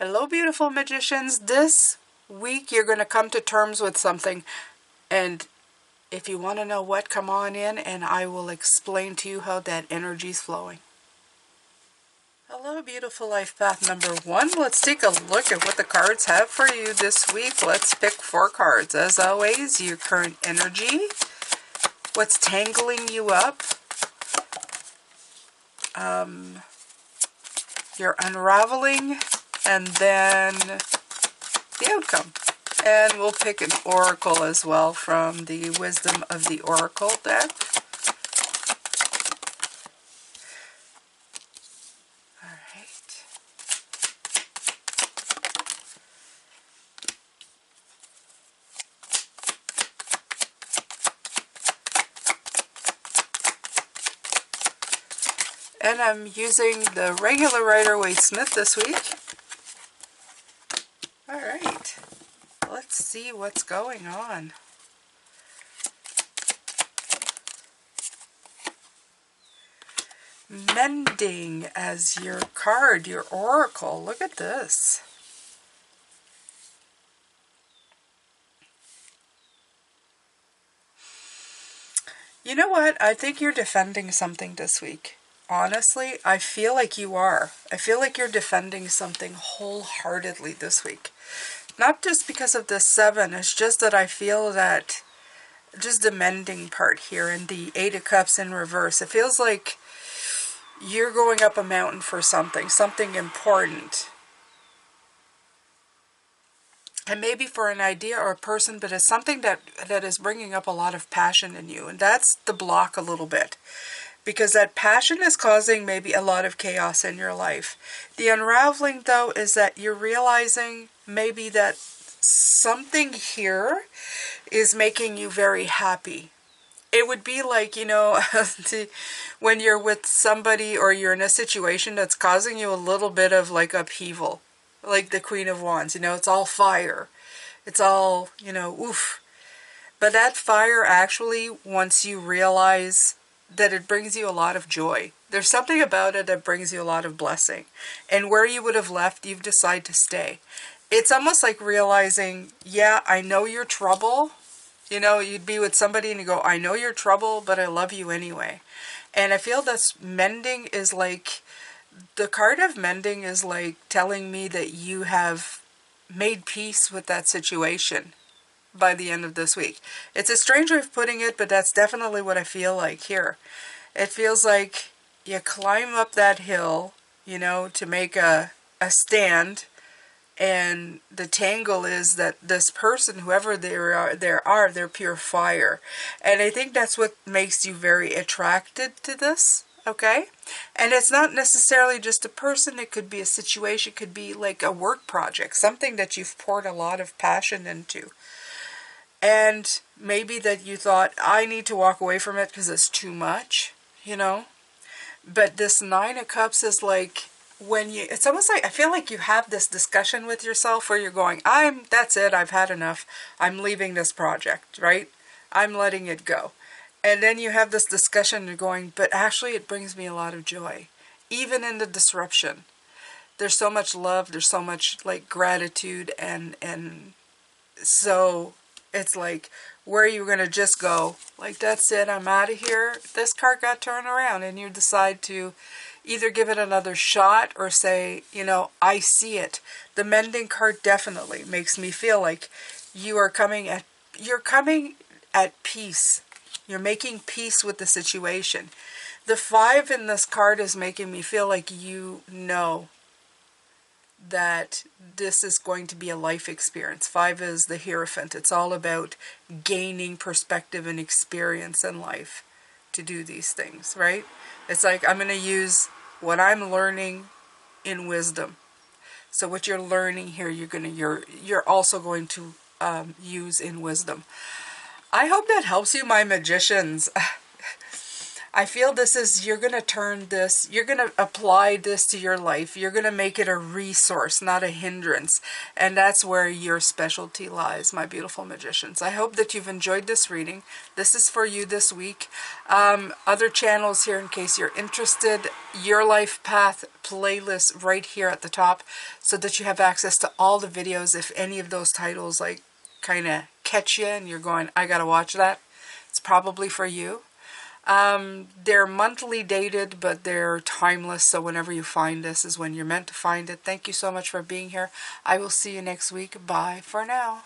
Hello, beautiful magicians. This week you're going to come to terms with something, and if you want to know what, come on in and I will explain to you how that energy is flowing. Hello, beautiful life path number 1. Let's take a look at what the cards have for you this week. Let's pick 4 cards. As always, your current energy, what's tangling you up, your unraveling, and then the outcome. And we'll pick an oracle as well from the Wisdom of the Oracle deck. All right. And I'm using the regular Rider-Waite-Smith this week. All right. Let's see what's going on. Mending as your card, your oracle. Look at this. You know what? I think you're defending something this week. Honestly, I feel like you are. I feel like you're defending something wholeheartedly this week. Not just because of the 7, it's just that I feel that just the mending part here and the 8 of Cups in reverse. It feels like you're going up a mountain for something important. And maybe for an idea or a person, but it's something that is bringing up a lot of passion in you. And that's the block a little bit. Because that passion is causing maybe a lot of chaos in your life. The unraveling, though, is that you're realizing maybe that something here is making you very happy. It would be like, you know, when you're with somebody or you're in a situation that's causing you a little bit of like upheaval. Like the Queen of Wands, you know, it's all fire. It's all, you know, oof. But that fire actually, once you realize that it brings you a lot of joy. There's something about it that brings you a lot of blessing. And where you would have left, you've decided to stay. It's almost like realizing, yeah, I know your trouble. You know, you'd be with somebody and you go, I know your trouble, but I love you anyway. And I feel that's mending is like, the card of mending is like telling me that you have made peace with that situation by the end of this week. It's a strange way of putting it, but that's definitely what I feel like here. It feels like you climb up that hill, you know, to make a stand, and the tangle is that this person, whoever they're pure fire. And I think that's what makes you very attracted to this, okay? And it's not necessarily just a person, it could be a situation, it could be like a work project, something that you've poured a lot of passion into. And maybe that you thought, I need to walk away from it because it's too much, you know. But this 9 of Cups is like, when you, it's almost like, I feel like you have this discussion with yourself where you're going, that's it, I've had enough. I'm leaving this project, right? I'm letting it go. And then you have this discussion and you're going, but actually it brings me a lot of joy. Even in the disruption. There's so much love, there's so much like gratitude, and so it's like where you're going to just go, like, that's it, I'm out of here. This card got turned around and you decide to either give it another shot or say, you know, I see it. The mending card definitely makes me feel like you're coming at peace. You're making peace with the situation. The 5 in this card is making me feel like you know that this is going to be a life experience. 5 is the Hierophant. It's all about gaining perspective and experience in life to do these things, right? It's like, I'm going to use what I'm learning in wisdom. So what you're learning here, you're also going to use in wisdom. I hope that helps you, my magicians. I feel this is, you're going to turn this, you're going to apply this to your life. You're going to make it a resource, not a hindrance. And that's where your specialty lies, my beautiful magicians. I hope that you've enjoyed this reading. This is for you this week. Other channels here in case you're interested. Your Life Path playlist right here at the top so that you have access to all the videos. If any of those titles like kind of catch you and you're going, I gotta watch that, it's probably for you. They're monthly dated, but they're timeless, so whenever you find this is when you're meant to find it. Thank you so much for being here. I will see you next week. Bye for now.